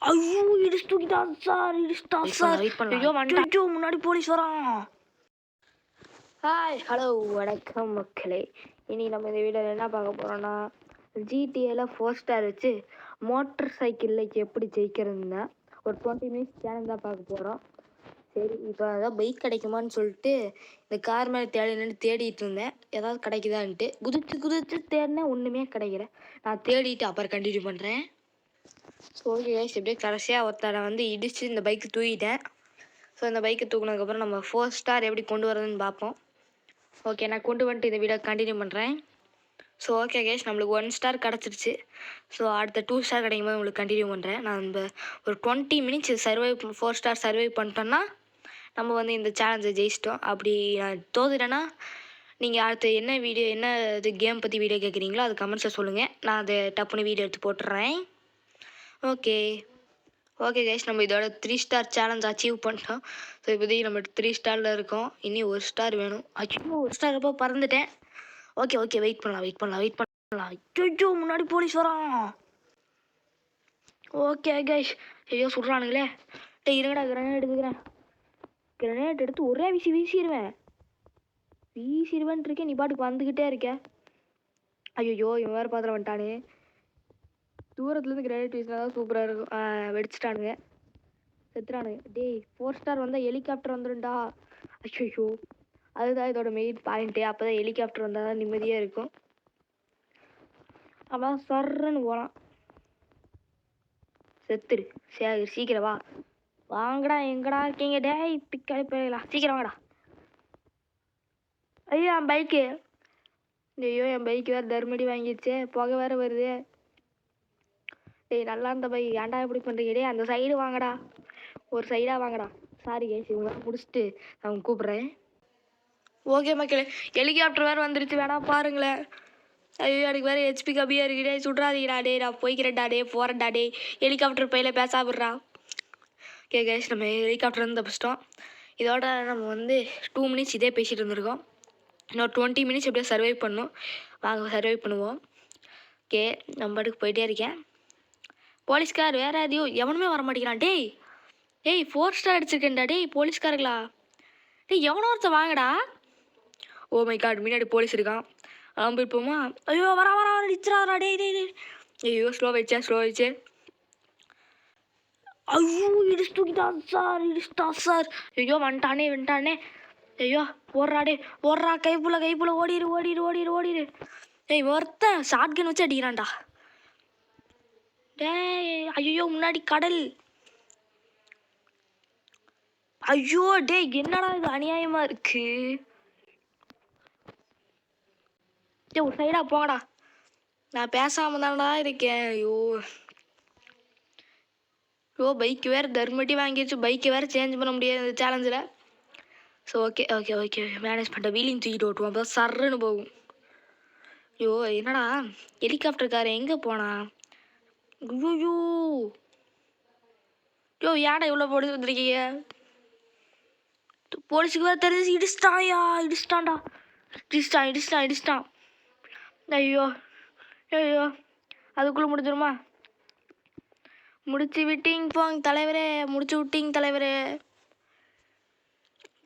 ஐயோ இடிச்சு தூக்கிட்டான் sir, இடிச்சிட்டான் sir. ஐயோ ஐயோ முன்னாடி போலீஸ் வரான். ஹாய் ஹலோ வணக்கம் மக்களே. இனி நம்ம இந்த வீடியோவில் என்ன பார்க்க போகிறோன்னா, ஜிடிஏல 4 ஸ்டார் வச்சு மோட்டர் சைக்கிளில் எப்படி ஜெயிக்கிறதுன்னு ஒரு 20 மினிட்ஸ் சேனல் தான் பார்க்க போகிறோம். சரி, இப்போ அதான் பைக் கிடைக்குமான்னு சொல்லிட்டு இந்த கார் மேலே தேடிட்டு இருந்தேன், ஏதாவது கிடைக்குதான்ட்டு. குதிச்சு தேடினேன், ஒன்றுமே கிடைக்கல. நான் தேடிட்டு அப்புறம் கண்டினியூ பண்ணுறேன். ஸோ ஓகே கைஸ், எப்படியே கடைசியாக ஒருத்தரை இடித்து இந்த பைக்கு தூக்கிட்டேன். ஸோ இந்த பைக்கை தூக்குனதுக்கப்புறம் நம்ம 4 ஸ்டார் எப்படி கொண்டு வரதுன்னு பார்ப்போம். ஓகே, நான் கொண்டு வந்துட்டு இந்த வீடியோ கண்டினியூ பண்ணுறேன். ஸோ ஓகே கைஸ், நம்மளுக்கு 1 ஸ்டார் கிடச்சிருச்சு. ஸோ அடுத்த 2 ஸ்டார் கிடைக்கும் போது உங்களுக்கு கண்டினியூ பண்ணுறேன். நான் இந்த ஒரு 20 மினிட்ஸ் 4 ஸ்டார் சர்வை பண்ணிட்டோன்னா நம்ம இந்த சேலஞ்சை ஜெயிச்சிட்டோம். அப்படி நான் தோதுட்டேன்னா நீங்கள் அடுத்து என்ன வீடியோ, என்ன இது கேம் பற்றி வீடியோ கேட்குறீங்களோ அது கமெண்ட்ஸில் சொல்லுங்கள். நான் அதை டப்புன்னு வீடியோ எடுத்து போட்டுடுறேன். ஓகே கைஸ், நம்ம இதோட 3 ஸ்டார் சேலஞ்ச் அச்சீவ் பண்ணிட்டோம். ஸோ இப்போதைக்கு நம்ம 3 ஸ்டாரில் இருக்கோம். இனி 1 ஸ்டார் வேணும். ஆக்சுவலாக 1 ஸ்டார் அப்போ பறந்துட்டேன். ஓகே வெயிட் பண்ணலாம். ஐயோ முன்னாடி போலீஸ் வரான். ஓகே கைஸ், ஐயோ சொல்கிறானுங்களே. இருங்கடா, கிரனேட் எடுத்து ஒரே வீசிடுவேன் இருக்கேன். நீ பாட்டுக்கு வந்துக்கிட்டே இருக்க. ஐயோ இவன் வேறு பாத்திரம் வந்துட்டானே. தூரத்துலேருந்து கிரேனேட் வீசினா தான் சூப்பராக இருக்கும். வெடிச்சிட்டானுங்க, செத்துறானுங்க. டேய் 4 ஸ்டார் வந்தால் ஹெலிகாப்டர் வந்துடும்டா. ஐயோ அதுதான் இதோட மெயின் பாயிண்ட்டே. அப்போ தான் ஹெலிகாப்டர் வந்தால் தான் நிம்மதியாக இருக்கும். அப்போ சர்ன்னு போகலாம். செத்துரு சரி, சீக்கிரம் வா. வாங்கடா, எங்கடா இருக்கீங்க? டேய் பிக்காடி போயிடலாம், சீக்கிரம் வாங்கடா. ஐயோ என் பைக்கு வேறு தர்மடி வாங்கிடுச்சே, புகை வேறு வருது. டேய் நல்லா இருந்த பைக் ஏன்டா எப்படி பண்ணுறீங்க? டே அந்த சைடு வாங்கடா, ஒரு சைடாக வாங்கடா. சாரி கேஸ், இவங்களாம் முடிச்சுட்டு நான் கூப்பிட்றேன். ஓகே மக்களே, ஹெலிகாப்டர் வேறு வந்துருச்சு, வேணா பாருங்களேன். ஐயோ எனக்கு வேறு ஹெச்பி கம்மியாக இருக்குடே, சுட்றாதீங்கடா. டே நான் போய்க்கிறேன்டா, டே போகிறேன்டா. டே ஹெலிகாப்டர் பையில பேசாவிட்றா. ஓகே கேஸ், நம்ம ஹெலிகாப்டர் வந்து தப்பிச்சிட்டோம். இதோட நம்ம 2 மினிட்ஸ் இதே பேசிகிட்டு இருந்திருக்கோம். இன்னொரு 20 மினிட்ஸ் எப்படியோ சர்வை பண்ணணும். வாங்க சர்வை பண்ணுவோம். ஓகே, நம்ம பாட்டுக்கு போயிட்டே இருக்கேன். போலீஸ்கார் வேறு எவனுமே வர மாட்டேங்கிறான். டேய் 4 ஸ்டார் அடிச்சிருக்கேன்டா. டேய் போலீஸ்காரங்களா, டேய் எவனோ ஒருத்தர் வாங்கடா. ஓ மை காட், முன்னாடி போலீஸ் இருக்கான். போயிருப்போமா? ஐயோ வரா அடிச்சிடாதா. டேய் ஐயோ ஸ்லோ வச்சே. ஐயோ இடிச்சு தூக்கிட்டான் சார். ஐயோ வந்துட்டானே. ஐயோ ஓடுறா கைப்புல ஓடிடு. டேய் ஒருத்தன் ஷாட்கன் வச்சு அடிக்கிறான்டா. டேய் ஐயோ முன்னாடி கடல். ஐயோ டேய் என்னடா இது அநியாயமாக இருக்கு. டேய் ஒரு சைடாக போங்கடா, நான் பேசாமல் தானடா இருக்கேன். ஐயோ பைக்கு வேறு தர்மட்டி வாங்கிடுச்சு. பைக்கை வேறு சேஞ்ச் பண்ண முடியாது இந்த சேலஞ்சில். ஸோ ஓகே மேனேஜ் பண்ணிட்டேன். வீலிங் தூக்கிட்டு ஓட்டுவோம், அப்போ சர்ன்னு போகும். ஐயோ என்னடா ஹெலிகாப்டர்கார எங்கே போனா? ஐயோ ஏன்டா இவ்வளோ போலீஸ் வந்துருக்கீங்க? போலீஸுக்கு வேறு தெரிஞ்சு இடிச்சிட்டான்டா. ஐயோ அதுக்குள்ளே முடிஞ்சிருமா? முடிச்சு விட்டீங்க போங்க தலைவரே.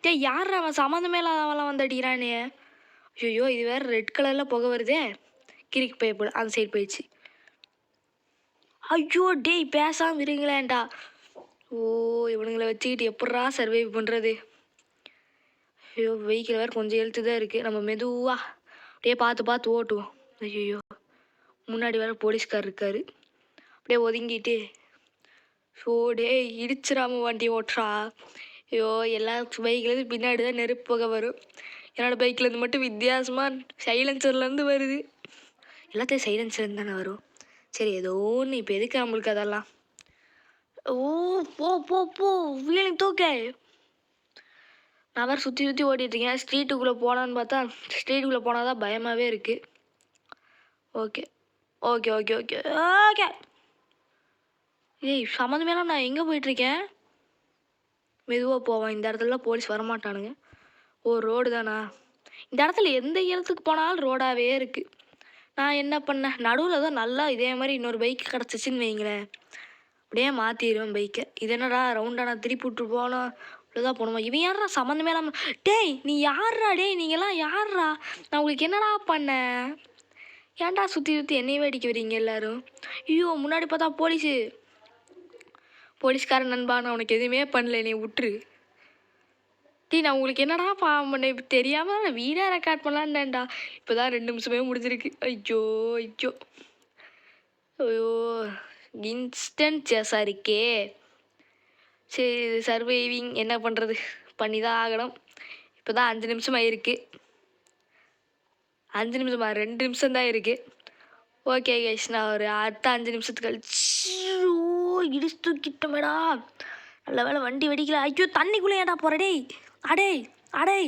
டேய் யார் அவன்? சம்மந்தமே இல்லாதவெல்லாம் வந்து அடிக்கிறானே. ஐயோ இது வேறு ரெட் கலரில் புகை வருதே. கிரிக்கு போய் அந்த சைடு போயிடுச்சு. ஐயோ டேய் பேசாமல் இருங்களேன்டா. இவனுங்களை வச்சுக்கிட்டு எப்பட்றா சர்வை பண்ணுறது? ஐயோ வெஹிக்கிள் வேறு கொஞ்சம் எழுத்து தான் இருக்குது. நம்ம மெதுவாக அப்படியே பார்த்து ஓட்டுவோம். ஐயோ முன்னாடி வேறு போலீஸ்கார் இருக்கார். அப்படியே ஒதுங்கிட்டு டே இடிச்சிடாம வண்டி ஓட்டுறா. ஐயோ எல்லா பைக்லேருந்து பின்னாடி தான் நெருப்பு புகை வரும். என்னோடய பைக்லேருந்து மட்டும் வித்தியாசமாக சைலன்சர்லேருந்து வருது. எல்லாத்தையும் சைலன்சர்லேருந்து தானே வரும். சரி ஏதோ ஒன்று. இப்போ எதுக்கு நம்மளுக்கு அதெல்லாம்? போ வீலிங் தூக்க. நான் வேறு சுற்றி ஓட்டிகிட்ருக்கேன். ஸ்ட்ரீட்டுக்குள்ளே போகலான்னு பார்த்தா ஸ்ட்ரீட்டுக்குள்ளே போனால் தான் பயமாகவே இருக்குது. ஓகே ஏய் சம்மந்தமேலாம் நான் எங்கே போயிட்டுருக்கேன்? மெதுவாக போவேன். இந்த இடத்துலலாம் போலீஸ் வரமாட்டானுங்க. ரோடு தானா? இந்த இடத்துல எந்த இடத்துக்கு போனாலும் ரோடாகவே இருக்குது. நான் என்ன பண்ணேன், நடுவில் தான் நல்லா இதே மாதிரி இன்னொரு பைக் கிடச்சிச்சின்னு வைங்களேன், அப்படியே மாற்றிடுவேன் பைக்கை. இது என்னடா ரவுண்டாக நான் திருப்பி விட்டு போனோம் இவ்வளோதான் போகணுமா? இவன் யாரா சம்மந்தமே இல்லாமல்? டேய் நீ யார்ரா? டேய் நீங்கள்லாம் யார்ரா? நான் உங்களுக்கு என்னடா பண்ணேன்? ஏன்டா சுற்றி சுற்றி என்னையவே அடிக்க வரீங்க எல்லாரும்? ஐயோ முன்னாடி பார்த்தா போலீஸ்காரன் நண்பா, நான் உனக்கு எதுவுமே பண்ணல, நீ விட்டுரு. டீ நான் உங்களுக்கு என்னடா பாவம் பண்ணேன்? இப்போ தெரியாமல் நான் வீடாக ரெக்கார்ட் பண்ணலான்டா. இப்போ தான் 2 நிமிஷமே முடிஞ்சிருக்கு. ஐயோ ஐயோ ஐயோ இன்ஸ்டன்ட் சேஸாக இருக்கே. சரி சர்வைவிங் என்ன பண்ணுறது, பண்ணி தான் ஆகணும். இப்போ தான் 5 நிமிஷம் ஆயிருக்கு. 5 நிமிஷமா? 2 நிமிஷம் தான் இருக்குது. ஓகே கைஸ், நான் ஒரு அடுத்த 5 நிமிஷத்துக்கு கழிச்சு இடிச்சு தூக்கிட்டோமேடா. நல்ல வேலை வண்டி வெடிக்கல. ஐயோ தண்ணிக்குள்ளே ஏன்டா போகிற? டேய் அடே அடே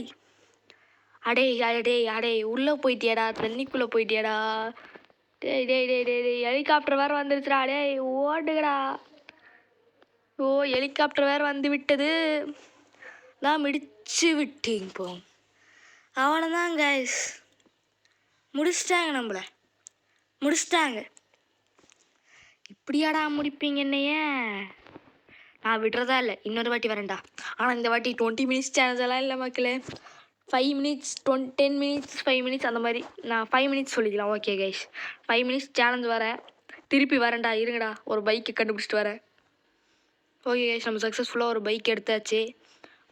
அடே அடே அடே உள்ளே போயிட்டியாடா, தண்ணிக்குள்ளே போயிட்டியாடா. டேய் டேய் டேய் டேய் டேய் ஹெலிகாப்டர் வேறு வந்துருச்சுடா. டேய் ஓடுங்கடா. ஓ ஹெலிகாப்டர் வேறு வந்து விட்டது. நான் மிடிச்சு விட்டேன். இப்போ அவ்வளோதான் கைஸ், முடிச்சிட்டாங்க, நம்மளை முடிச்சிட்டாங்க. இப்படியாடா முடிப்பீங்க என்னைய? நான் விடுறதா இல்லை, இன்னொரு வாட்டி வரேன்டா. ஆனால் இந்த வாட்டி 20 மினிட்ஸ் சேனல்ஸ் எல்லாம் இல்லை மக்களே. 5 மினிட்ஸ் 10 மினிட்ஸ் 5 மினிட்ஸ் அந்த மாதிரி. நான் 5 மினிட்ஸ் சொல்லிக்கலாம். ஓகே கைஸ், 5 மினிட்ஸ் சேலஞ்ச் வரேன். திருப்பி வரேன்டா, இருங்கடா, ஒரு பைக்கை கண்டுபிடிச்சிட்டு வரேன். ஓகே கைஸ், நம்ம சக்ஸஸ்ஃபுல்லாக ஒரு பைக் எடுத்தாச்சு.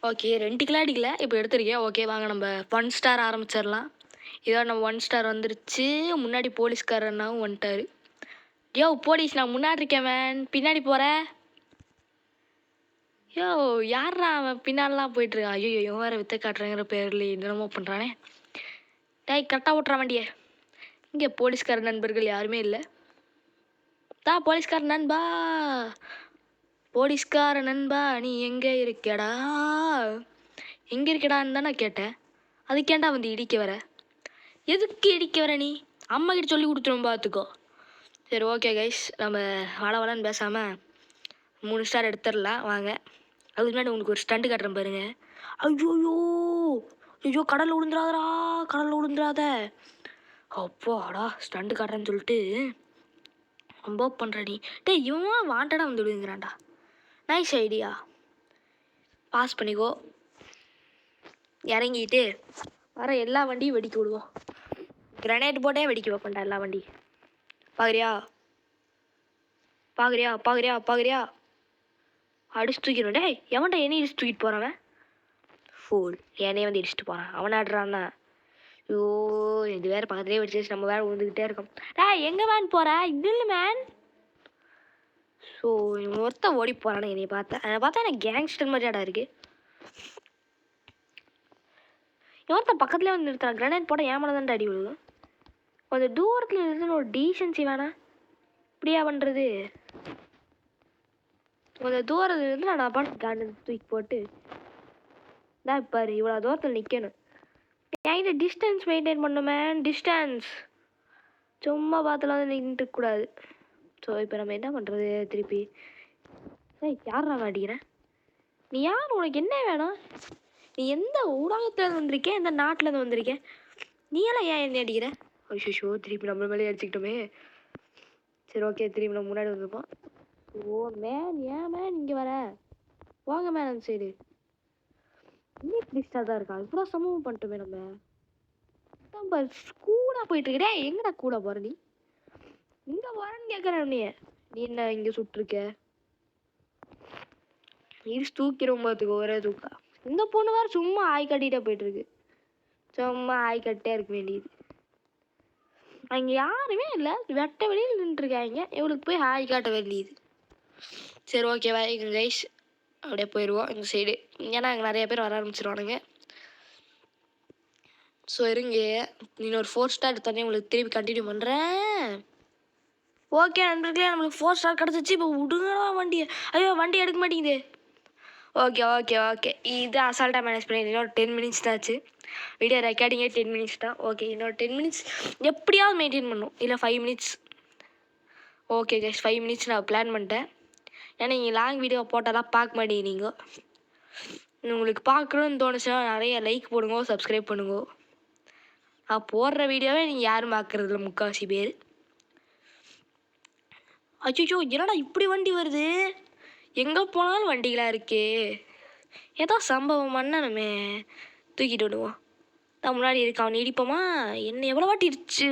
ஓகே 2 கிலோ அடிக்கல, இப்போ எடுத்துருக்கேன். ஓகே வாங்க நம்ம 1 ஸ்டார் ஆரம்பிச்சிடலாம். இதோ நம்ம 1 ஸ்டார் வந்துருச்சு. முன்னாடி போலீஸ்காரனாவும் வந்துட்டார். யோ போலீஸ், நான் முன்னாடி இருக்கேன் மேன், பின்னாடி போகிறேன். யோ யாரா அவன் பின்னாலலாம் போயிட்டுருக்கான்? ஐயோ இவன் வேறு வித்த காட்டுறேங்கிற பேரில் என்னமோ பண்ணுறானே. டேய் கரெக்டாக ஓட்டுறான் வண்டியை. இங்கே போலீஸ்கார நண்பர்கள் யாருமே இல்லை. போலீஸ்கார நண்பா, போலீஸ்கார நண்பா நீ எங்கே இருக்கடா? எங்கே இருக்கடான்னு தான் நான் கேட்டேன். அதுக்கேண்டா வந்து இடிக்க வர? எதுக்கு இடிக்க வர நீ? அம்மா கிட்ட சொல்லி கொடுத்துருவோம் பார்த்துக்கோ. சரி ஓகே கைஸ், நம்ம வளன்னு பேசாமல் 3 ஸ்டார் எடுத்துடலாம் வாங்க. அதுக்கு முன்னாடி உங்களுக்கு ஒரு ஸ்டண்ட் காட்டுறேன் பாருங்க. ஐயோயோ ஐயோ கடலில் விழுந்துடாதடா, கடலில் விழுந்துடாத. அப்பாடா ஸ்டண்ட் காட்டுறேன்னு சொல்லிட்டு ரொம்ப பண்ணுற நீ. டேய் இவன் வாண்டடாக வந்து விழுங்குறான்டா. Nice idea. பாஸ் பண்ணிக்கோ. இறங்கிட்டு வர எல்லா வண்டியும் வெடிக்க விடுவோம். கிரனேட் போட்டே வெடிக்க வைப்பேன்டா எல்லா வண்டி. பார்க்குறியா பார்க்குறியா பார்க்குறியா பார்க்குறியா? அடிச்சு தூக்கிடுவேன். டேய் எவன்டா என்னையும் இடிச்சு தூக்கிட்டு போகிறவன்? ஃபோல் என்னையே வந்து இடிச்சுட்டு போகிறான். அவன் ஆடுறான்னா. ஐயோ இது வேறு பக்கத்துலேயே வெடிச்சு நம்ம வேறு விழுந்துக்கிட்டே இருக்கோம். டேய் எங்கே மேன் போகிற? இது இல்லை மேன். ஸோ இவன் ஒருத்த ஓடி போகிறானே என்னை பார்த்தா எனக்கு கேங்ஸ்டர் மாதிரியாடா இருக்குது. ஒருத்த பக்கத்துலேயே வந்து நிறுத்துறான். கிரனேட் போட ஏமால தான் அடி விழுகும். கொஞ்சம் தூரத்தில் இருந்து ஒரு டீசன்சி வேணாம். இப்படியா பண்ணுறது? கொஞ்சம் தூரத்தில் இருந்து நான் பாட்டு காண்டு தூக்கி போட்டு தான் பாரு இவ்வளோ தூரத்தில் நிற்கணும். என்கிட்ட டிஸ்டன்ஸ் மெயின்டைன் பண்ணுமே. டிஸ்டன்ஸ் சும்மா பார்த்துல வந்து நின்றுக்கூடாது. ஸோ இப்போ நம்ம என்ன பண்ணுறது? திருப்பி யாரா அடிக்கிறேன்? நீ யார்? உனக்கு என்ன வேணும்? நீ எந்த ஊடகத்துலேருந்து வந்திருக்கேன், எந்த நாட்டிலேருந்து வந்திருக்கேன்? நீ எல்லாம் ஏன் என்ன அடிக்கிற? ஐயோ திருப்பி நம்ம மேலே அடிச்சுக்கிட்டோமே. சரி ஓகே, திருப்பி நம்ம முன்னாடி வந்துருப்போம். ஓ மேன், ஏன் மேன் இங்கே வர? வாங்க மேன் அந்த சைடு. இன்னும் ட்விஸ்டாக தான் இருக்கா? இவ்வளோ சமூகம் பண்ணிட்டோமே நம்ம. நம்ம கூட போயிட்டு இருக்கே. எங்கடா கூட போகிற நீ? இங்கே போகிறேன்னு கேட்குறேன் நீ. நீ என்ன இங்கே சுட்டுருக்க? இது தூக்கிறோம் பார்த்துக்கோ, ஒரே தூக்கா. இந்த பொண்ணு வேறு சும்மா ஆய் கட்டிகிட்டே போயிட்டுருக்கு. சும்மா ஆய் கட்டே இருக்க வேண்டியது. அங்கே யாருமே இல்லை, வெட்ட வெளியில் நின்றுருக்காங்க. இவளுக்கு போய் ஆய் காட்ட வேண்டியது. சரி ஓகேவா கைஸ், அப்படியே போயிடுவோம் இந்த சைடு. ஏன்னா அங்கே நிறைய பேர் வர ஆரம்பிச்சிருவானுங்க. ஸோ இருங்க, இன்னொரு 4 ஸ்டார் எடுத்தோடனே உங்களுக்கு திருப்பி கண்டினியூ பண்ணுறேன். ஓகே நண்பர்களே, நம்மளுக்கு 4 ஸ்டார் கிடச்சிச்சு. இப்போ விடுங்கடா வண்டியை. ஐயோ வண்டி எடுக்க மாட்டேங்குது. ஓகே ஓகே ஓகே, இது அசால்ட்டாக மேனேஜ் பண்ணி. இன்னொரு 10 மினிட்ஸ் தான் ஆச்சு. வீடியோ ரெக்கார்டிங்கே 10 மினிட்ஸ் தான். ஓகே இன்னொரு 10 மினிட்ஸ் எப்படியாவது மெயின்டைன் பண்ணும். இல்லை 5 மினிட்ஸ். ஓகே கைஸ் 5 மினிட்ஸ் நான் பிளான் பண்ணிட்டேன். ஏன்னா நீங்கள் லாங் வீடியோ போட்டாலாம் பார்க்க மாட்டேங்க. நீங்கள் உங்களுக்கு பார்க்கணுன்னு தோணுச்சுன்னா நிறைய லைக் போடுங்க, சப்ஸ்கிரைப் பண்ணுங்க. நான் போடுற வீடியோவே நீங்கள் யாரும் பார்க்குறதில்ல முக்கால்வாசி பேர். அச்சோ, என்னடா இப்படி வண்டி வருது? எங்கே போனாலும் வண்டிகளாக இருக்கே. ஏதோ சம்பவம் பண்ணணுமே. தூக்கிட்டு விடுவோம். நான் முன்னாடி இருக்க அவன் இடிப்போமா? என்ன எவ்வளோ வாட்டி இடிச்சு?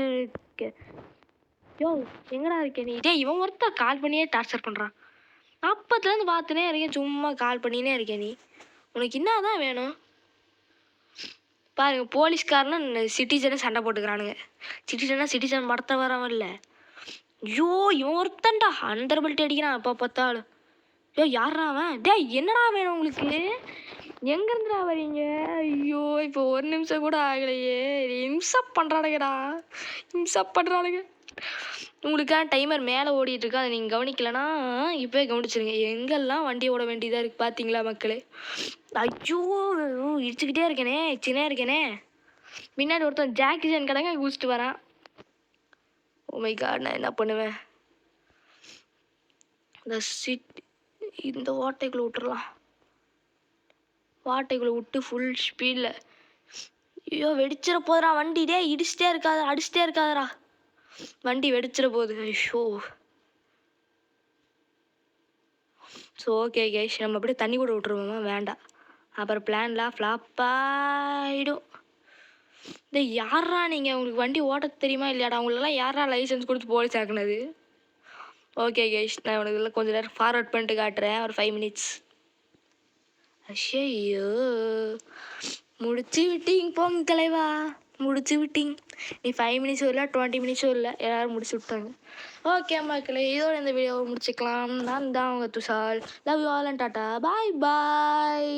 யோ, எங்கடா இருக்கே நீ? டே, இவன் ஒருத்தர் கால் பண்ணியே டார்ச்சர் பண்ணுறான். அப்பத்துலேருந்து பார்த்துனே இருக்கேன், சும்மா கால் பண்ணினே இருக்கேன். நீ உனக்கு என்ன தான் வேணும்? பாருங்க, போலீஸ்காரனும் சிட்டிசனும் சண்டை போட்டுக்கிறானுங்க. சிட்டிசன் படத்தை வரவன் இல்லை. ஐயோ, இவன் ஒருத்தன்டா அந்த பெல்ட் அடிக்கிறான் அப்போ பார்த்தாலும். ஐயோ, யாரா அவன்? டே, என்னடா வேணும் உங்களுக்கு? எங்கேருந்துடா வரீங்க? ஐயோ, இப்போ ஒரு நிமிஷம் கூட ஆகலையே. இம்சப் பண்ணுறானுங்கடா, இம்சப் பண்ணுறானுங்க. உங்களுக்கான டைமர் மேலே ஓடிட்டுருக்கு, அதை நீங்கள் கவனிக்கலன்னா இப்போ கவனிச்சிருங்க. எங்கெல்லாம் வண்டி ஓட வேண்டியதாக இருக்குது பார்த்தீங்களா மக்களே? ஐயோ, இடிச்சுக்கிட்டே இருக்கேனே. முன்னாடி ஒருத்தன் ஜாக்கிஜான் கடங்க குடிச்சிட்டு வரான். ஓ மை காட், நான் என்ன பண்ணுவேன்? இந்த வாட்டைக்குள்ளே விட்டுறலாம். வாட்டைக்குள்ளே விட்டு ஃபுல் ஸ்பீடில். ஐயோ, வெடிச்சிட போதுடா வண்டி. டே, அடிச்சிட்டே இருக்காதடா, வண்டி வெடிச்சிட போகுது. ஐயோ. ஸோ ஓகே கேஷ், நம்ம அப்படியே தண்ணி கூட விட்டுருவோமா? வேண்டாம், அப்புறம் பிளான்லாம் ஃப்ளாப் ஆகிடும். இந்த யாரா நீங்கள்? உங்களுக்கு வண்டி ஓட்ட தெரியுமா இல்லையாடா? உங்களுக்கெல்லாம் யாரா லைசன்ஸ் கொடுத்து போலீஸ் ஆக்குனது? ஓகே கேஷ், நான் உனக்கு கொஞ்சம் நேரம் ஃபார்வர்ட் பண்ணிட்டு காட்டுறேன், ஒரு 5 மினிட்ஸ். ஐயோ, முடிச்சு விட்டீங்க போங்க தலைவா, முடிச்சு விட்டீங்க. நீ 5 மினிட்ஸும் இல்லை, 20 மினிட்ஸும் இல்லை, எல்லோரும் முடிச்சு விட்டாங்க. ஓகே மக்களே, இதோட இந்த வீடியோவை முடிச்சுக்கலாம். நான் தான் உங்கள் Tushal. Love you all and tata, bye bye.